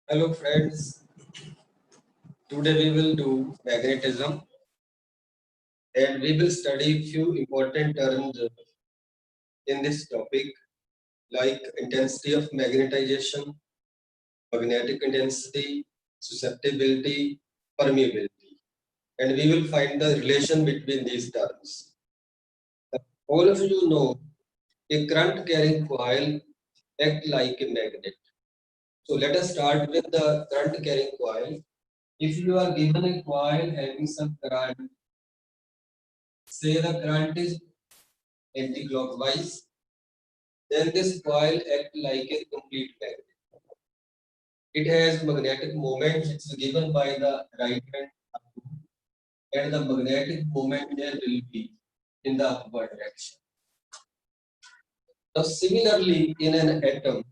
Hello friends, today we will do magnetism and we will study few important terms in this topic like intensity of magnetization, magnetic intensity, susceptibility, permeability, and we will find the relation between these terms. All of you know a current carrying coil act like a magnet. So let us start with the current carrying coil. If you are given a coil having some current, say the current is anti-clockwise, then this coil acts like a complete magnet. It has magnetic moment which is given by the right hand and the magnetic moment there will be in the upward direction. Now similarly in an atom,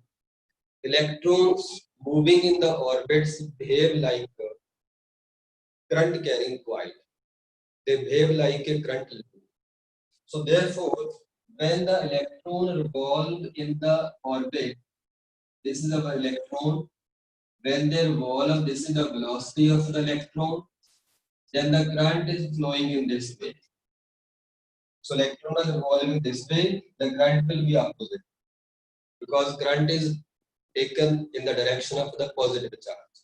electrons moving in the orbits behave like a current carrying coil. They behave like a current loop. So therefore, when the electron revolve in the orbit, this is our electron. When they revolve, this is the velocity of the electron, then the current is flowing in this way. So electron is revolving this way, the current will be opposite because current is taken in the direction of the positive charge.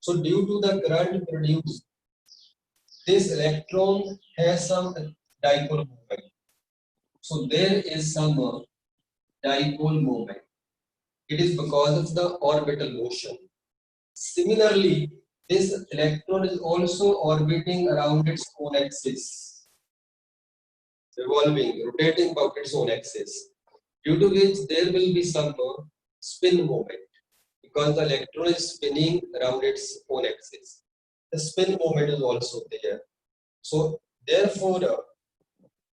So due to the current produced, this electron has some dipole moment. So there is some dipole moment. It is because of the orbital motion. Similarly, this electron is also orbiting around its own axis, revolving, rotating about its own axis, due to which there will be some spin moment because the electron is spinning around its own axis. The spin moment is also there. So, therefore,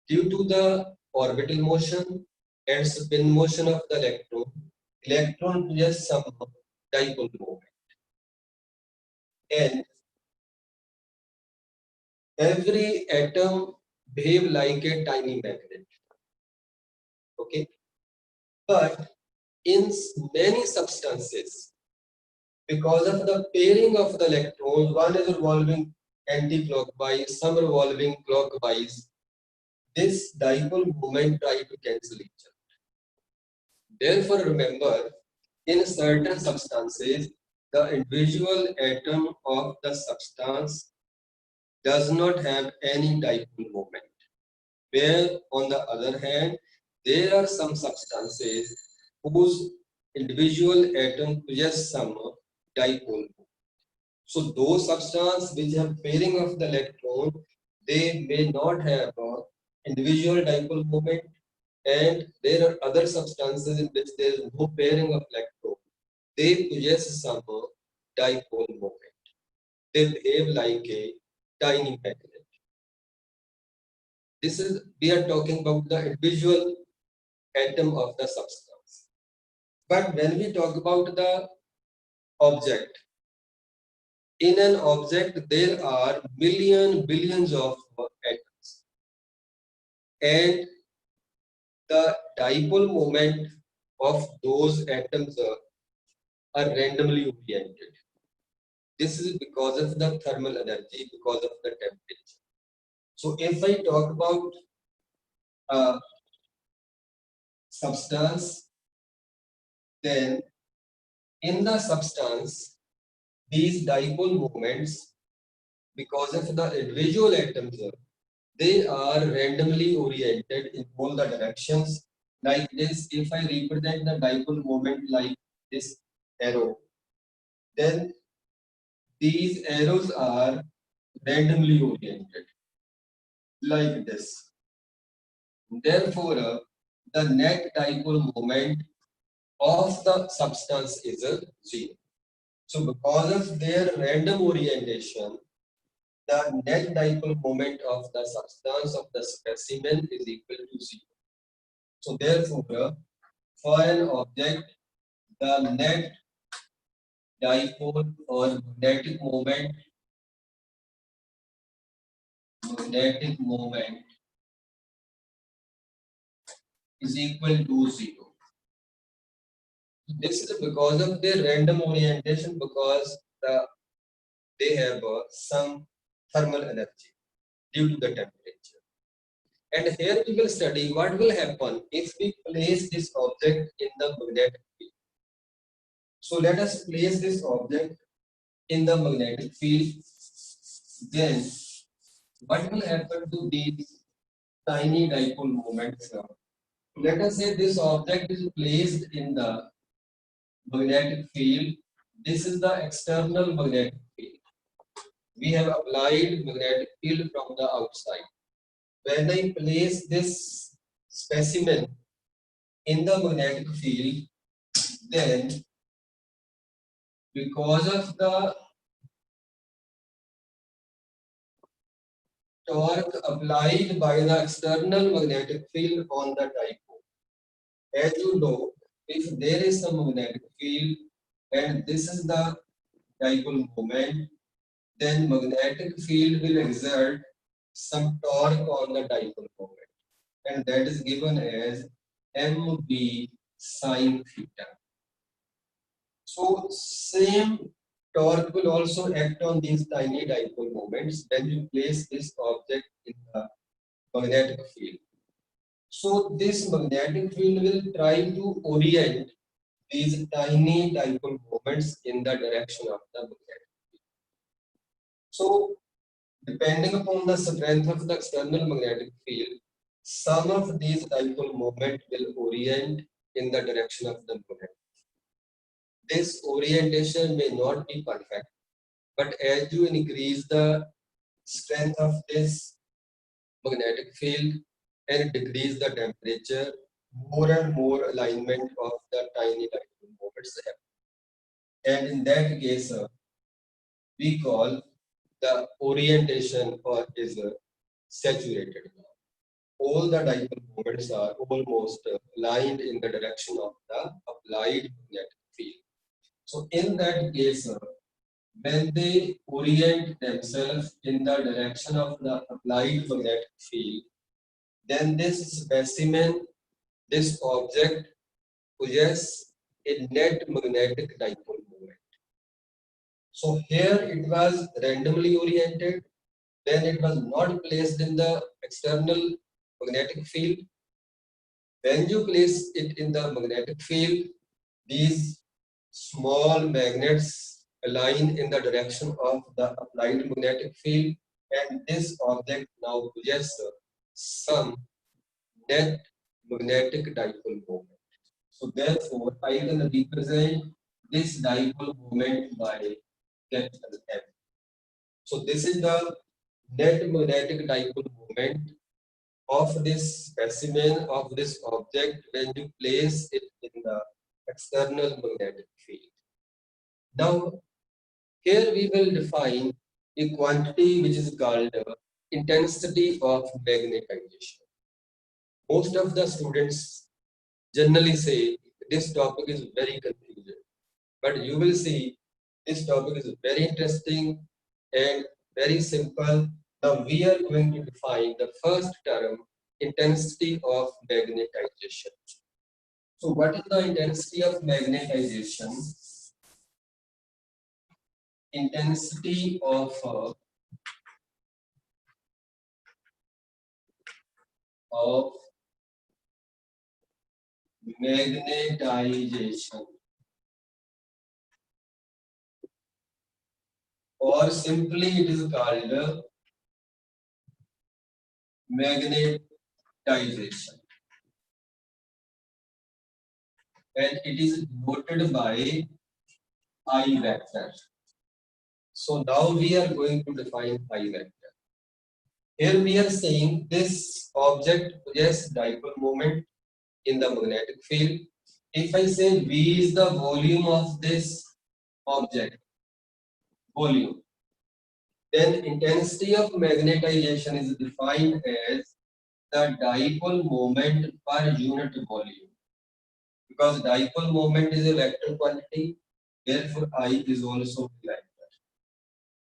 due to the orbital motion and spin motion of the electron possesses some dipole moment. And every atom behave like a tiny magnet. Okay, but in many substances, because of the pairing of the electrons, one is revolving anti-clockwise, some revolving clockwise, this dipole moment try to cancel each other. Therefore, remember, in certain substances, the individual atom of the substance does not have any dipole moment. Where, on the other hand, there are some substances whose individual atom possess some dipole. So those substances which have pairing of the electron, they may not have individual dipole moment, and there are other substances in which there is no pairing of electron. They possess some dipole moment. They behave like a tiny magnet. This is, we are talking about the individual atom of the substance. But when we talk about the object, in an object there are billions of atoms, and the dipole moment of those atoms are randomly oriented. This is because of the thermal energy, because of the temperature. So if I talk about a substance, then in the substance, these dipole moments, because of the individual atoms, they are randomly oriented in all the directions. Like this, if I represent the dipole moment like this arrow, then these arrows are randomly oriented like this. Therefore, the net dipole moment of the substance is a zero. So because of their random orientation, the net dipole moment of the substance of the specimen is equal to zero. So therefore, for an object, the net dipole or magnetic moment is equal to zero. This is because of their random orientation, because they have some thermal energy due to the temperature. And here we will study what will happen if we place this object in the magnetic field. So let us place this object in the magnetic field. Then what will happen to these tiny dipole moments now? Let us say this object is placed in the magnetic field. This is the external magnetic field. We have applied magnetic field from the outside. When I place this specimen in the magnetic field, then because of the torque applied by the external magnetic field on the dipole, as you know, if there is some magnetic field and this is the dipole moment, then magnetic field will exert some torque on the dipole moment, and that is given as mb sine theta. So same torque will also act on these tiny dipole moments when you place this object in the magnetic field. So this magnetic field will try to orient these tiny dipole moments in the direction of the magnetic field. So depending upon the strength of the external magnetic field, some of these dipole moment will orient in the direction of the magnetic. This orientation may not be perfect, but as you increase the strength of this magnetic field and decrease the temperature, more and more alignment of the tiny dipole moments happen. And in that case, we call the orientation or is saturated. All the dipole moments are almost aligned in the direction of the applied magnetic field. So in that case, when they orient themselves in the direction of the applied magnetic field, then this specimen, this object possesses a net magnetic dipole moment. So here it was randomly oriented, then it was not placed in the external magnetic field. When you place it in the magnetic field, these small magnets align in the direction of the applied magnetic field, and this object now possesses some net magnetic dipole moment. So therefore, I can represent this dipole moment by capital M. So this is the net magnetic dipole moment of this specimen of this object when you place it in the external magnetic field. Now, here we will define a quantity which is called intensity of magnetization. Most of the students generally say this topic is very confusing, but you will see this topic is very interesting and very simple. Now we are going to define the first term, intensity of magnetization. So what is the intensity of magnetization? Intensity of magnetization, or simply it is called magnetization, and it is denoted by I vector. So now we are going to define I vector. Here we are saying this object possesses dipole moment in the magnetic field. If I say V is the volume of this object, volume, then intensity of magnetization is defined as the dipole moment per unit volume. Because dipole moment is a vector quantity, therefore I is also a vector.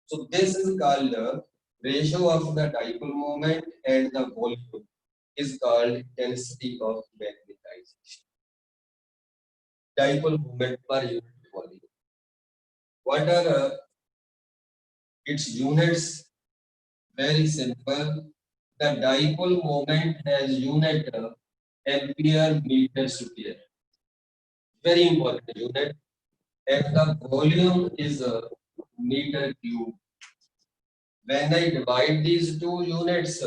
So this is called the ratio of the dipole moment and the volume is called intensity of magnetization. dipole moment per unit volume. What are its units? Very simple. The dipole moment has unit ampere meter square. Very important unit. And the volume is meter cube. When I divide these two units,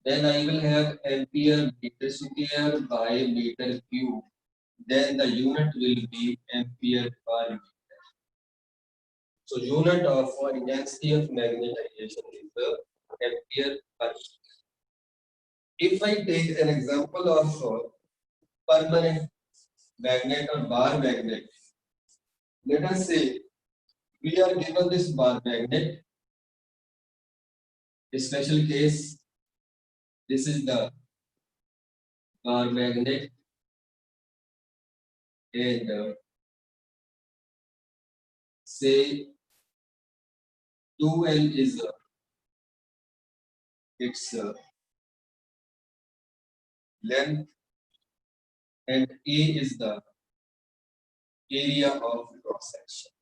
then I will have ampere meter square by meter cube. Then the unit will be ampere per meter. So unit of intensity of magnetization is ampere per meter. If I take an example of permanent magnet or bar magnet, let us say we are given this bar magnet. A special case, this is the bar magnet, and say 2L is its length, and A is the area of cross section.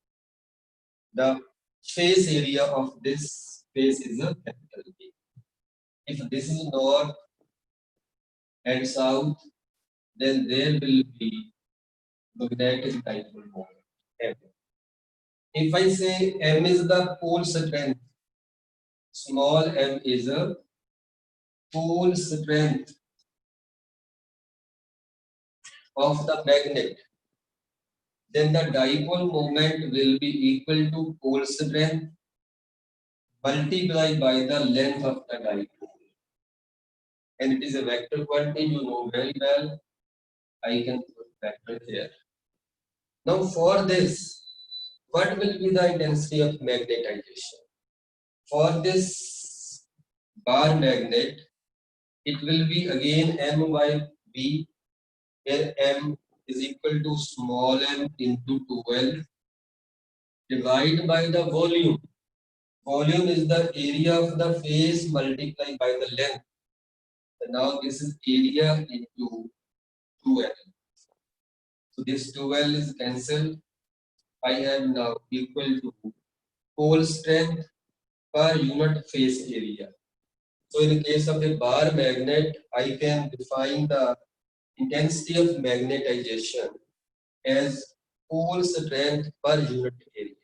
The face area of this face is a capital B. If this is north and south, then there will be magnetic dipole moment M. If I say M is the pole strength, small m is a pole strength of the magnet, then the dipole moment will be equal to pole strength multiplied by the length of the dipole. And it is a vector quantity, you know very well. I can put vector here. Now for this, what will be the intensity of magnetization? For this bar magnet, it will be again m by b, where m is equal to small m into 12 divided by the volume. Volume is the area of the face multiplied by the length. So now this is area into 2L. So this 2L is cancelled. I have now equal to pole strength per unit face area. So in the case of a bar magnet, I can define the intensity of magnetization as pole strength per unit area.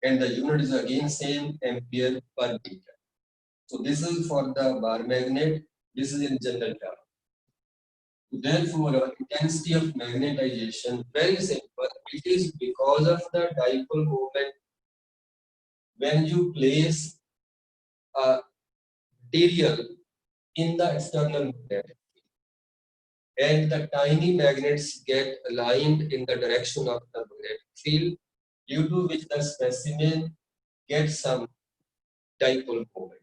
And the unit is again same, ampere per meter. So this is for the bar magnet. This is in general term. Therefore, intensity of magnetization, very simple. It is because of the dipole moment when you place a material in the external magnetic field, and the tiny magnets get aligned in the direction of the magnetic field, due to which the specimen gets some dipole moment.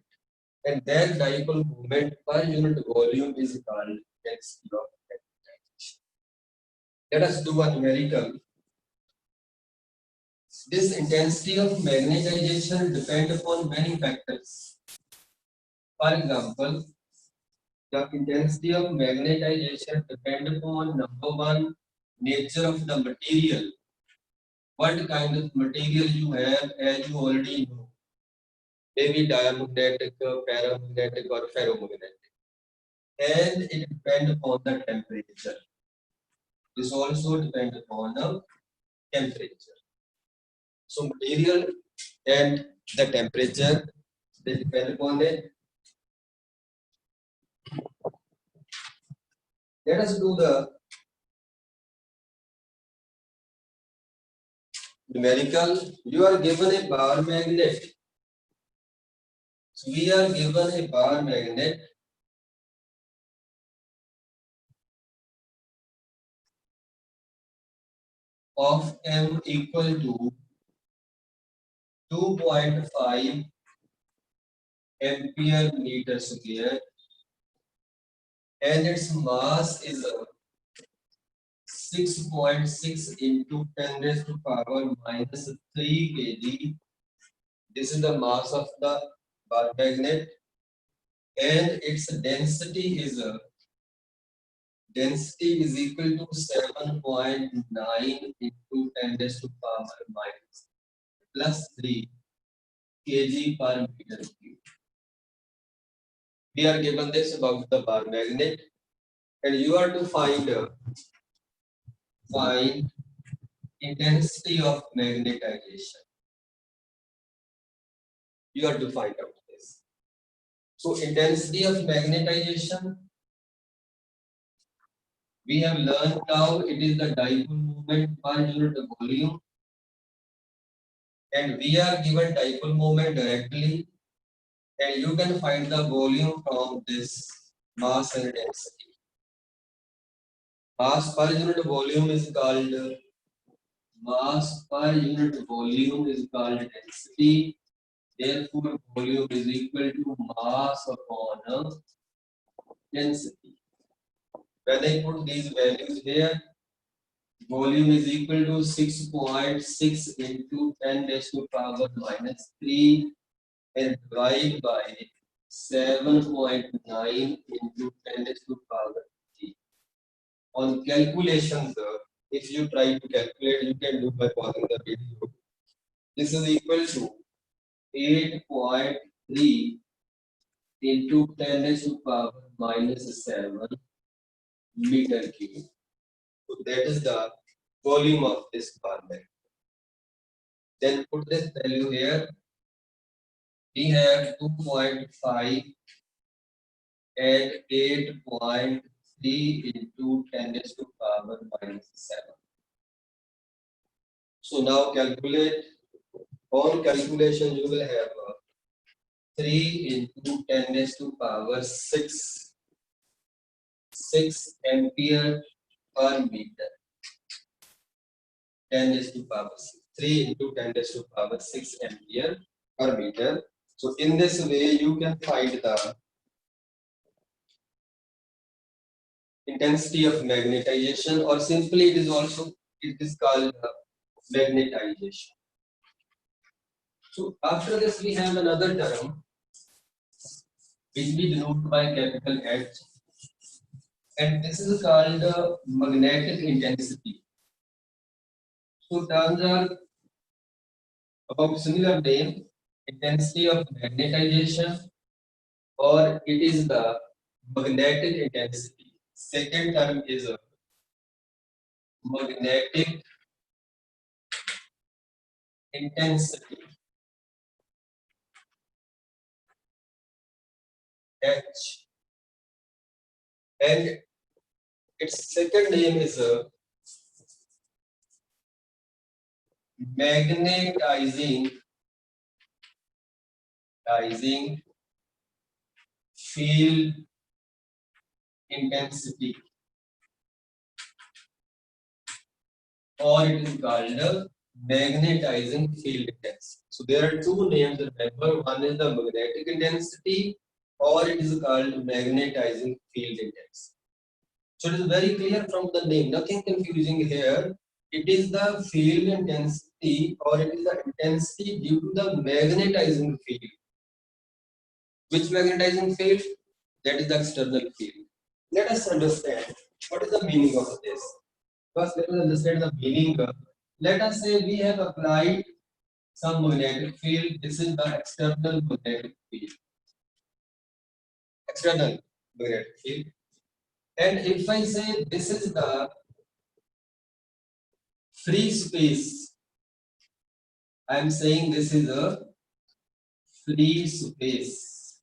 And that dipole moment per unit volume is called intensity of magnetization. Let us do a numerical. This intensity of magnetization depends upon many factors. For example, the intensity of magnetization depends upon number one, nature of the material. What kind of material you have, as you already know. Maybe diamagnetic, paramagnetic, or ferromagnetic. And it depends upon the temperature. This also depends upon the temperature. So material and the temperature, they depend upon it. Let us do the numerical. You are given a bar magnet. So we are given a bar magnet of m equal to 2.5 ampere meter square, and its mass is 6.6 into 10 raised to power minus 3 kg. This is the mass of the bar magnet, and its density is density is equal to 7.9 into 10 raised to power minus plus 3 kg per meter cube. We are given this about the bar magnet, and you are to find intensity of magnetization. You are to find out this. So intensity of magnetization, we have learned now it is the dipole moment per unit volume, and we are given dipole moment directly, and you can find the volume from this mass and density. Mass per unit volume is called density. Therefore, volume is equal to mass upon density. When I put these values here, volume is equal to 6.6 into 10 raised to power minus 3 and divide by 7.9 into 10 raised to power 3. On calculations, if you try to calculate, you can do by pausing the video. This is equal to 8.3 into 10 raised to power minus 7 meter cube. So that is the volume of this bar magnet. Then put this value here. We have 2.5 and 8.3 into 10 raised to power minus 7. So now calculate. On calculation, you will have 3 into 10 raised to power 6 ampere per meter. 10 raised to power 6. 3 into 10 raised to power 6 ampere per meter. So in this way, you can find the intensity of magnetization, or simply it is called magnetization. So after this, we have another term which we denote by capital H, and this is called magnetic intensity. So terms are about similar name, intensity of magnetization, or it is the magnetic intensity. Second term is magnetic intensity, H, and its second name is magnetizing field intensity, or it is called magnetizing field intensity. So there are two names, remember, one is the magnetic intensity, or it is called magnetizing field intensity. So it is very clear from the name, nothing confusing here. It is the field intensity, or it is the intensity due to the magnetizing field. Which magnetizing field? That is the external field. Let us understand what is the meaning of this. First, let us understand the meaning. Let us say we have applied some magnetic field. This is the external magnetic field. External magnetic field. And if I say this is the free space, I am saying this is a free space.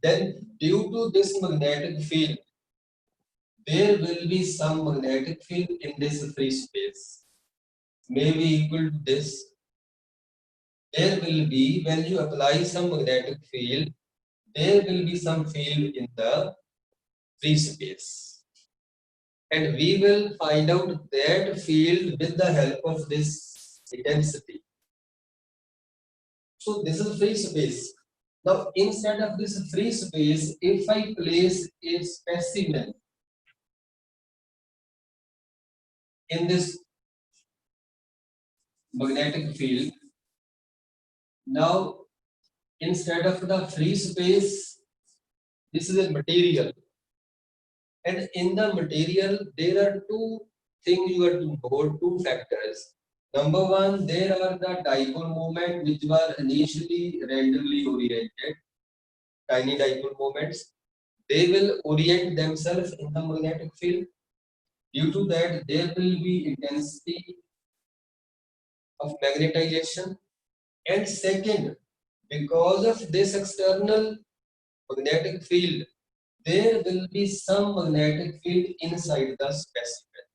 Then due to this magnetic field, there will be some magnetic field in this free space, maybe equal to this. There will be, when you apply some magnetic field, there will be some field in the free space. And we will find out that field with the help of this intensity. So this is free space. Now inside of this free space, if I place a specimen in this magnetic field, now instead of the free space, this is a material. And in the material, there are two things you have to know, two factors. Number one, there are the dipole moment which were initially randomly oriented, tiny dipole moments. They will orient themselves in the magnetic field. Due to that, there will be intensity of magnetization. And second, because of this external magnetic field, there will be some magnetic field inside the specimen.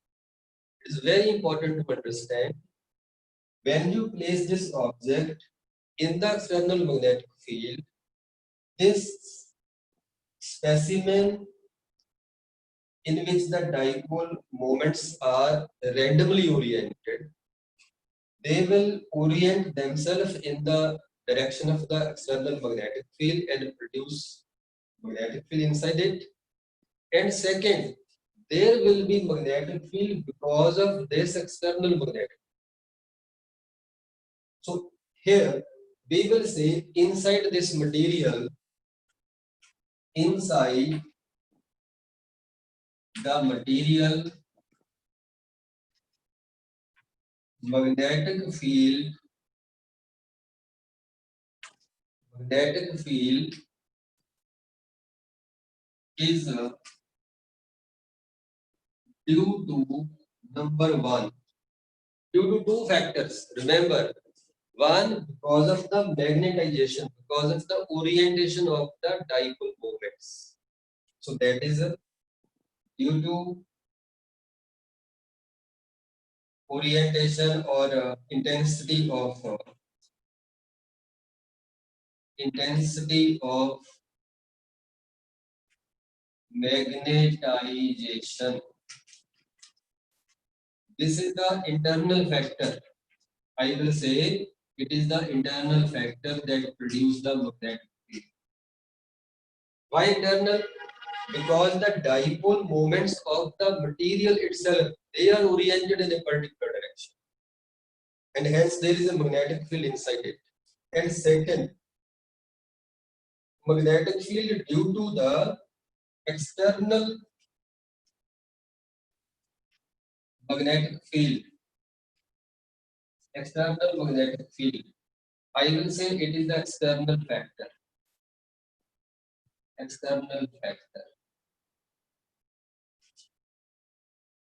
It is very important to understand when you place this object in the external magnetic field, this specimen in which the dipole moments are randomly oriented, they will orient themselves in the direction of the external magnetic field and produce magnetic field inside it. And second, there will be magnetic field because of this external magnetic. So here we will say inside this material, inside the material, magnetic field is due to number one, due to two factors. Remember, one because of the magnetization, because of the orientation of the dipole moments. So that is due to orientation or intensity of magnetization. This is the internal factor. I will say it is the internal factor that produce the magnetic field. Why internal? Because the dipole moments of the material itself, they are oriented in a particular direction, and hence there is a magnetic field inside it. And second, magnetic field due to the external magnetic field. External magnetic field. I will say it is the external factor. External factor.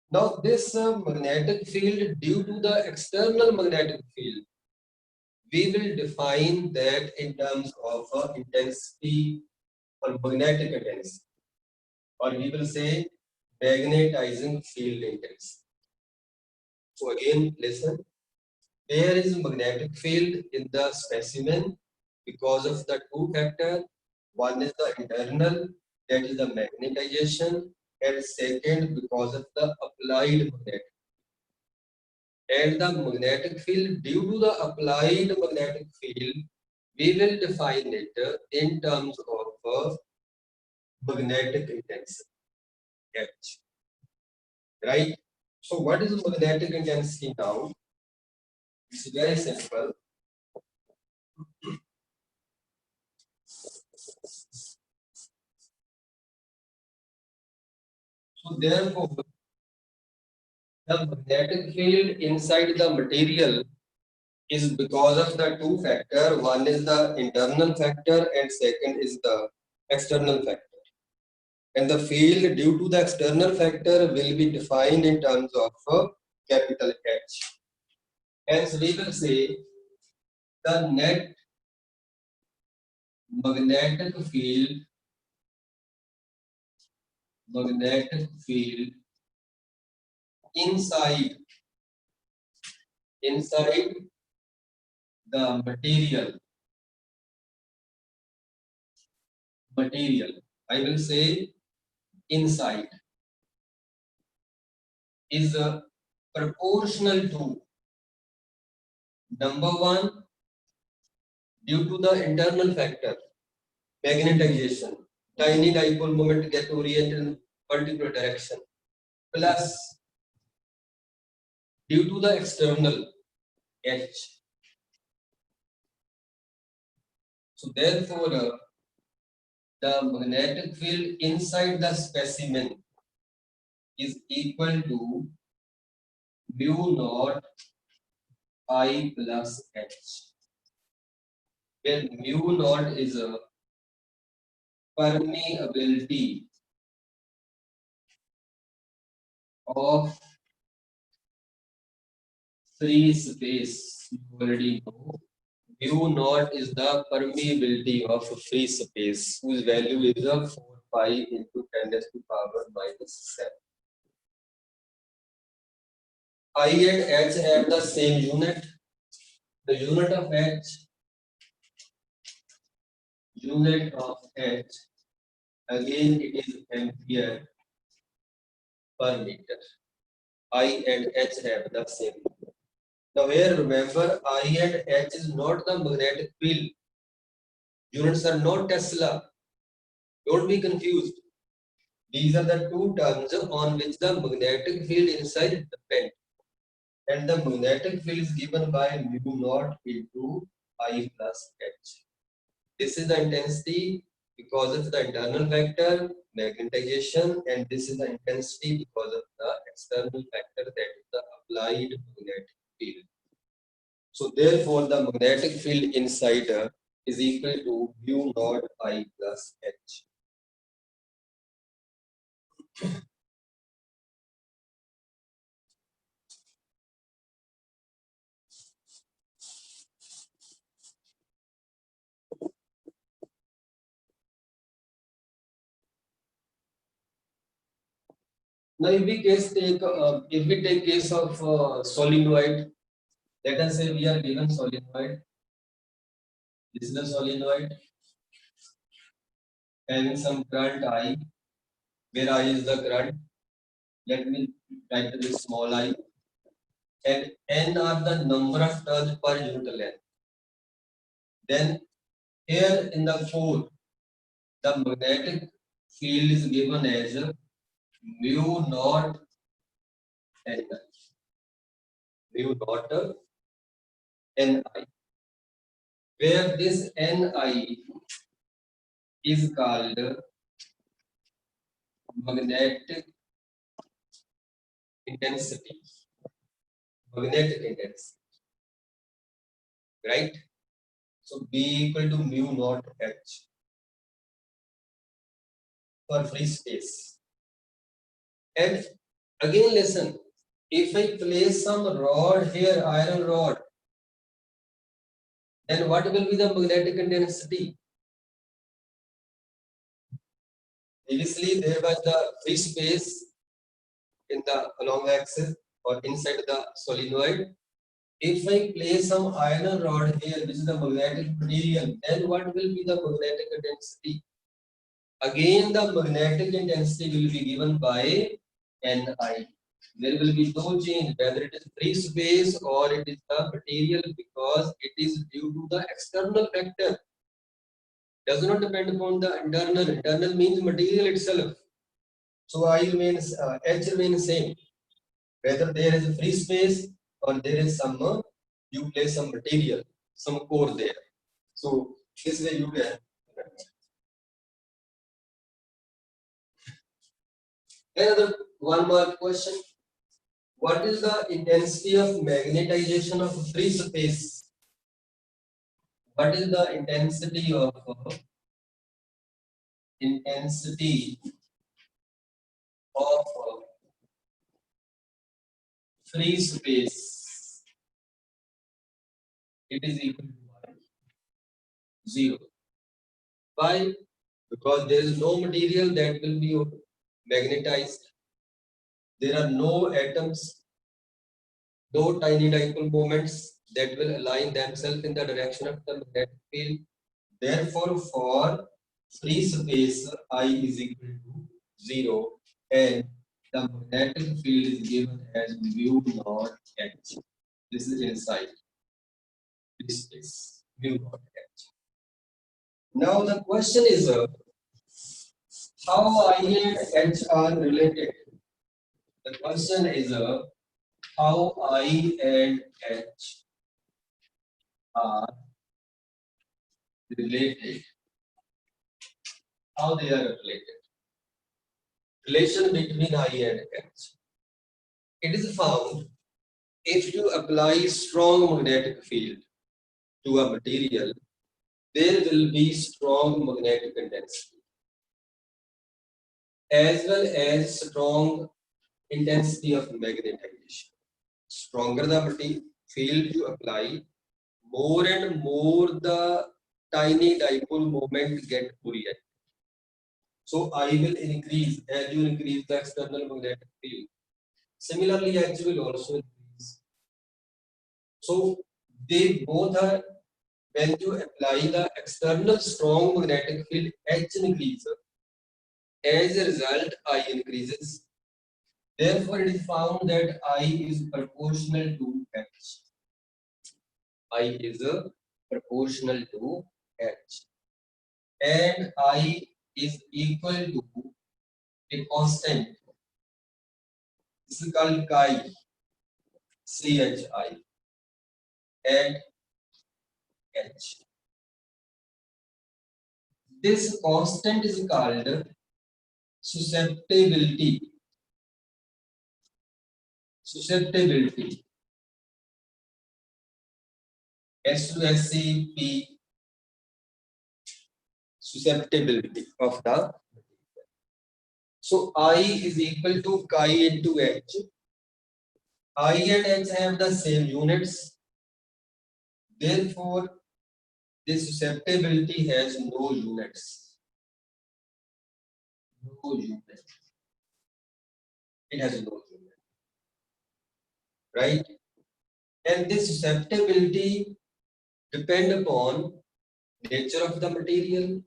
Now this magnetic field due to the external magnetic field, we will define that in terms of intensity or magnetic intensity, or we will say magnetizing field intensity. So again, listen, there is a magnetic field in the specimen because of the two factors. One is the internal, that is the magnetization, and second because of the applied magnetic. And the magnetic field, due to the applied magnetic field, we will define it in terms of magnetic intensity, H. Right? So what is magnetic intensity now? It's very simple. So therefore, the magnetic field inside the material is because of the two factors. One is the internal factor and second is the external factor. And the field due to the external factor will be defined in terms of capital H. Hence, we will say the net magnetic field inside the material, I will say inside, is proportional to number one due to the internal factor, magnetization, tiny dipole moment get oriented in particular direction, plus due to the external H. So therefore, the magnetic field inside the specimen is equal to mu naught I plus H, where mu naught is a permeability of free space. You already know. Mu naught is the permeability of a free space whose value is a 4 pi into 10 raised to power minus 7. I and H have the same unit. The unit of H, again it is ampere per meter. I and H have the same. Now here remember, I and H is not the magnetic field. Units are not Tesla. Don't be confused. These are the two terms on which the magnetic field inside depends. And the magnetic field is given by mu naught into I plus H. This is the intensity because of the internal factor, magnetization, and this is the intensity because of the external factor, that is the applied magnetic field. So therefore, the magnetic field inside is equal to mu naught I plus H. Now, if we take case of solenoid, let us say we are given solenoid. This is the solenoid having some current I, where I is the current. Let me write this small I, and N are the number of turns per unit length. Then here in the core, the magnetic field is given as mu naught N, mu naught Ni, where this Ni is called magnetic intensity. Magnetic intensity, right? So B equal to mu naught H for free space. And again, listen, if I place some rod here, iron rod, then what will be the magnetic intensity? Previously, there was the free space in the along axis or inside the solenoid. If I place some iron rod here, which is the magnetic material, then what will be the magnetic intensity? Again, the magnetic intensity will be given by Ni. There will be no change whether it is free space or it is the material, because it is due to the external factor. Does not depend upon the internal. Internal means material itself. So I remains H remains same. Whether there is a free space or there is some you place some material, some core there. So this way you can. Another one more question. What is the intensity of magnetization of free space? What is the intensity of free space? It is equal to 0. Why? Because there is no material that will be magnetized. There are no atoms, no tiny dipole moments that will align themselves in the direction of the magnetic field. Therefore, for free space, I is equal to 0, and the magnetic field is given as mu naught H. This is inside free space, mu naught H. Now the question is how I and H are related. The question is how I and H are related. How they are related. relation between I and H. It is found if you apply strong magnetic field to a material, there will be strong magnetic intensity as well as strong intensity of magnetization. Stronger the material field you apply, more and more the tiny dipole moment get oriented. So I will increase as you increase the external magnetic field. Similarly, H will also increase. So they both are, when you apply the external strong magnetic field, H increases. As a result, I increases. Therefore, it is found that I is proportional to H. I is proportional to H. And I is equal to a constant. This is called chi, CHI, and H. This constant is called susceptibility. Susceptibility. SUSCP, susceptibility of the. So I is equal to chi into H. I and H have the same units. Therefore, this susceptibility has no units. No unit. It has no unit. Right? And this susceptibility depend upon nature of the material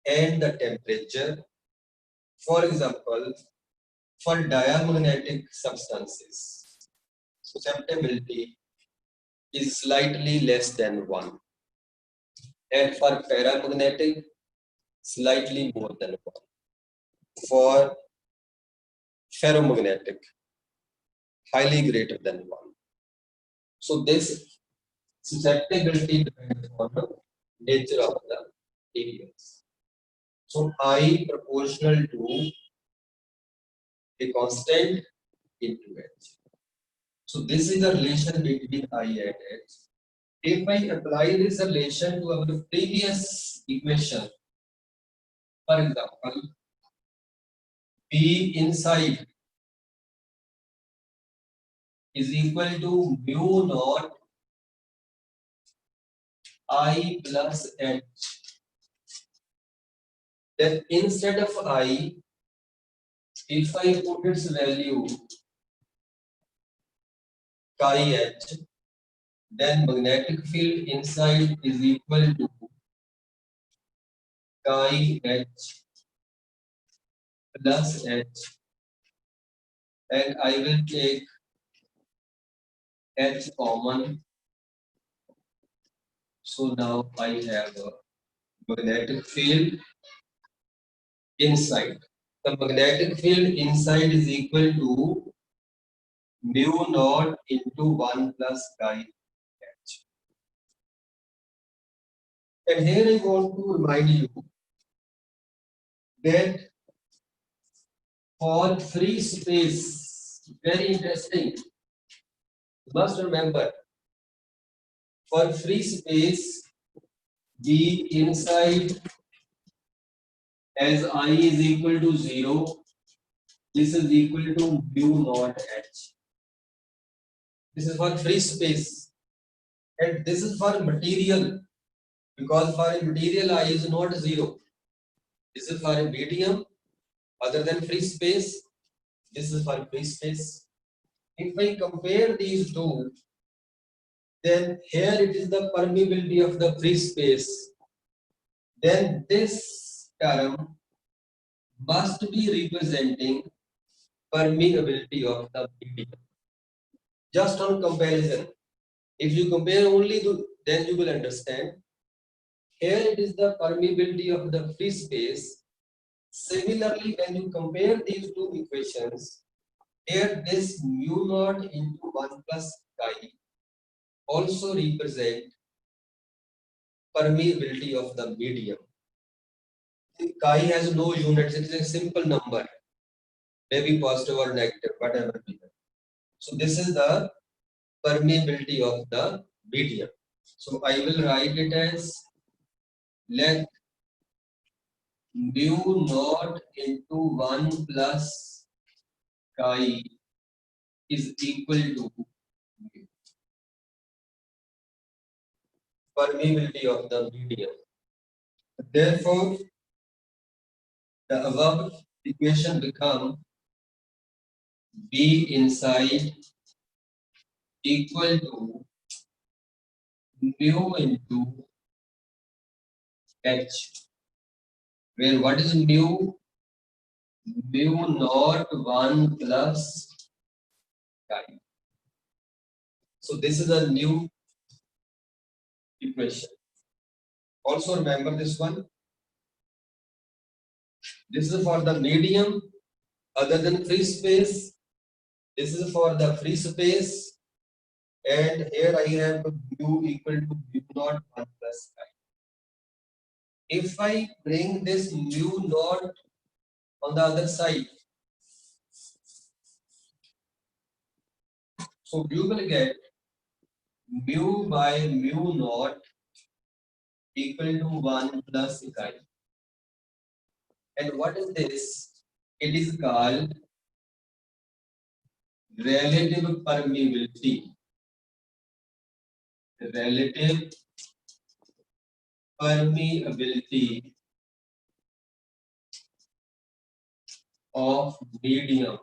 and the temperature. For example, for diamagnetic substances, susceptibility is slightly less than 1, and for paramagnetic, slightly more than 1. For ferromagnetic, highly greater than 1. So this susceptibility depends on the nature of the materials. So I proportional to a constant into H. So this is the relation between I and H. If I apply this relation to our previous equation, for example, B inside is equal to mu naught I plus H. Then instead of I, if I put its value chi H, then magnetic field inside is equal to chi H plus H, and I will take H common. So now I have a magnetic field inside. The magnetic field inside is equal to mu naught into 1 plus chi H. And here I want to remind you that for free space, very interesting, you must remember, for free space, B inside as I is equal to 0, this is equal to mu naught H. This is for free space, and this is for material, because for a material I is not 0. This is for a medium other than free space. This is for free space. If I compare these two, then here it is the permeability of the free space. Then this term must be representing permeability of the medium. Just on comparison, if you compare only to, then you will understand. Here it is the permeability of the free space. Similarly, when you compare these two equations, here this mu naught into 1 plus chi also represent permeability of the medium. Chi has no units, it is a simple number. maybe positive or negative, whatever we have. So this is the permeability of the medium. So I will write it as let mu naught into 1 plus chi is equal to mu. Permeability of the medium. Therefore, the above equation become B inside equal to mu into H, where what is mu? Mu naught 1 plus chi. So this is a new equation. Also remember this one. This is for the medium other than free space. This is for the free space. And here I have mu equal to mu naught 1 plus chi. If I bring this mu naught on the other side, so you will get mu by mu naught equal to 1 plus chi. And what is this? It is called relative permeability. Relative permeability of medium.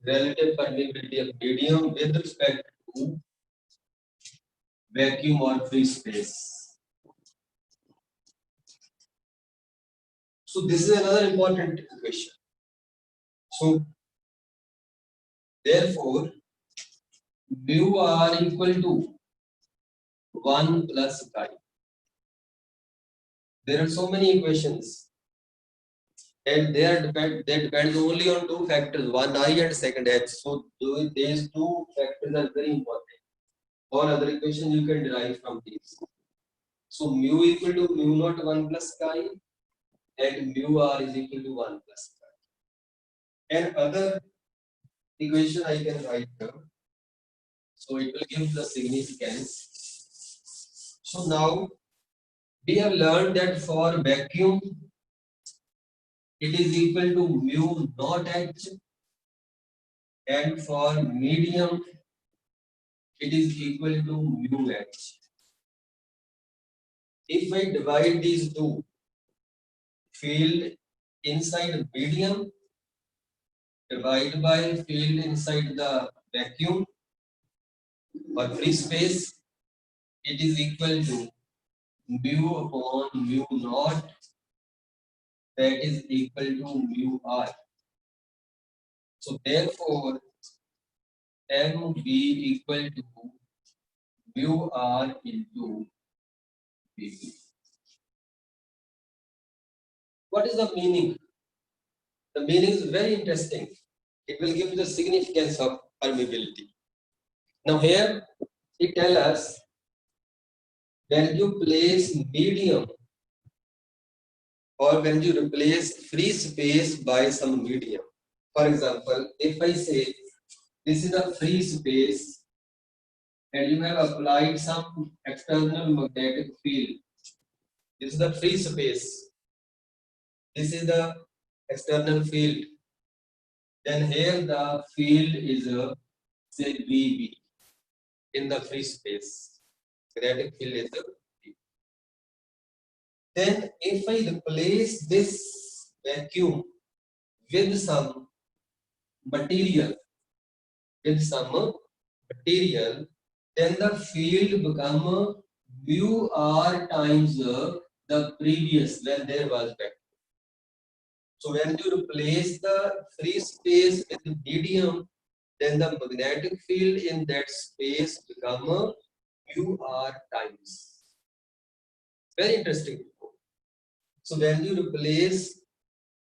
Relative permeability of medium with respect to vacuum or free space. So this is another important equation. So therefore, mu r equal to 1 plus chi. There are so many equations, and they depend only on two factors, one I and second H. So these two factors are very important. All other equations you can derive from these. So mu equal to mu naught 1 plus chi, and mu r is equal to 1 plus chi. And other equation I can write here. So it will give the significance. So now we have learned that for vacuum it is equal to mu naught H, and for medium it is equal to mu H. If I divide these two, field inside medium divided by field inside the vacuum or free space, it is equal to mu upon mu naught, that is equal to mu r. So therefore, mb equal to mu r into bb. What is the meaning? The meaning is very interesting. It will give the significance of permeability. Now here it tells us when you place medium or when you replace free space by some medium. For example, if I say this is a free space and you have applied some external magnetic field. This is the free space. This is the external field. Then here the field is say VB in the free space. Magnetic field is VB. Then if I replace this vacuum with some material, then the field become mu r times the previous when there was vacuum. So when you replace the free space with the medium, then the magnetic field in that space become mu r times. Very interesting. So when you replace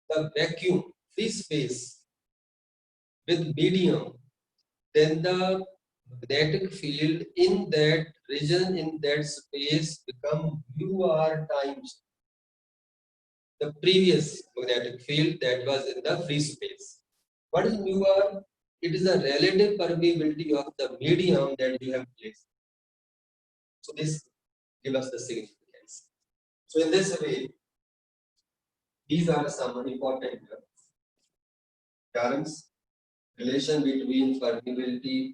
the vacuum free space with medium, then the magnetic field in that region, in that space become mu r times the previous magnetic field that was in the free space. What is mu r? It is the relative permeability of the medium that you have placed. So this gives us the significance. So in this way, these are some important terms, relation between permeability,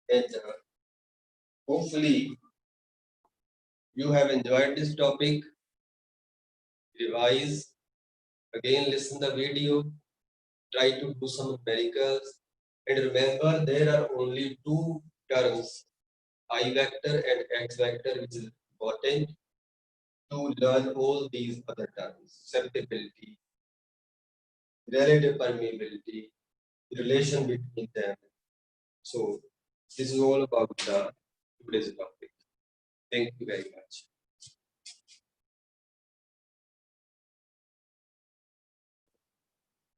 and hopefully you have enjoyed this topic. Revise, again listen the video, try to do some numericals, and remember there are only two terms, I vector and x vector, which is important to learn all these other terms, susceptibility, relative permeability, relation between them. So this is all about the today's topic. Thank you very much.